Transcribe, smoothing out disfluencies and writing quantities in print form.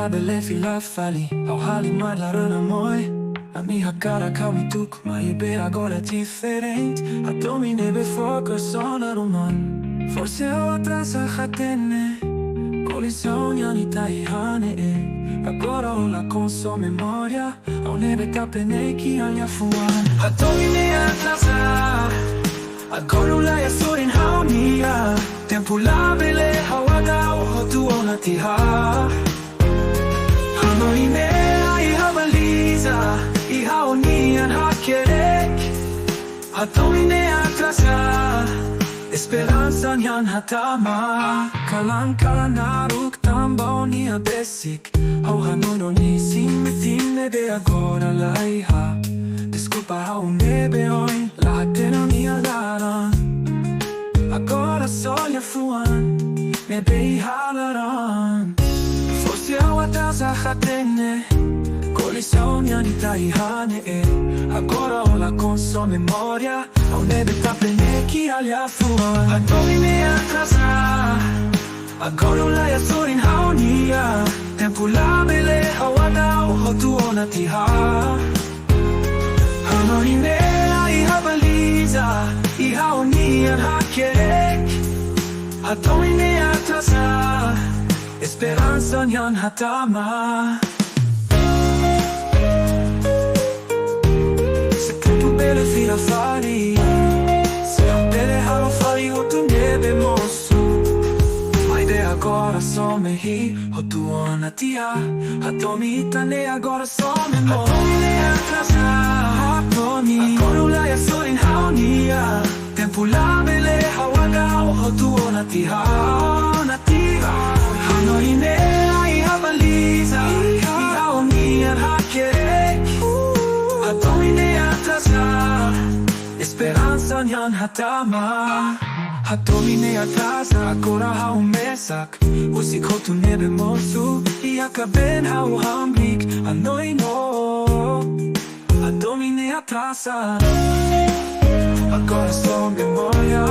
Labele filafali au hali madlarana moi. A minha cara hamutuk, maiube agora é diferente. Hadomi nebe focus on aruman. Forse o Atrasa hatene colisão yanita ihane. Agora ola com sua memória. Ao nebe kapene que alha fuan. Hadomi ne Atrasa. Agora ola ya sorin haunia. Tempo labele hawada o hotu ona tiha. Hanoi ne ai habaliza. Ihaonian hakerek. Hadomi ne Atrasa. Esperança niyan hatama. Kalan naruk tambao niya basic. Au hanuno ni simmitin nebe agora laiha. Desculpa hau nebe oin. Lahat din ang ialaran. Agora só lhe fuan. Nebe ihalaran. Fosse au Atrasa hatene colisão yanita ihane. Agora ola com sua memória. Ao nebe kapene que alha fuan. Hadomi ne Atrasa. Agora ola ya sorin haunia. Tempo labele hawada o hotu ona tiha. Hanoi ne ai habaliza. Ihaonian hakerek. Hadomi ne Atrasa. Esperança niyan hatama. Bele fira fari. Bele halo fari hotu nebe moço. Mas de agora só me ri. Hotu ona tia. Hadomi itane agora só me mo. Hadomi ne Atrasa. Hadomi. Agora ola ya sorin haunia. Tempo labele hawada o hotu ona tia. Ona tia. Hanoi ne ai habaliza. Ihaonian hakerek. Hadomi ne Atrasa. Esperança niyan hatama. Hadomi ne Atrasa. Agora hau mesak. Usik hotu nebe moço. Iakaben hau hamblik. Hanoi no. Hadomi ne Atrasa. Agora só memória.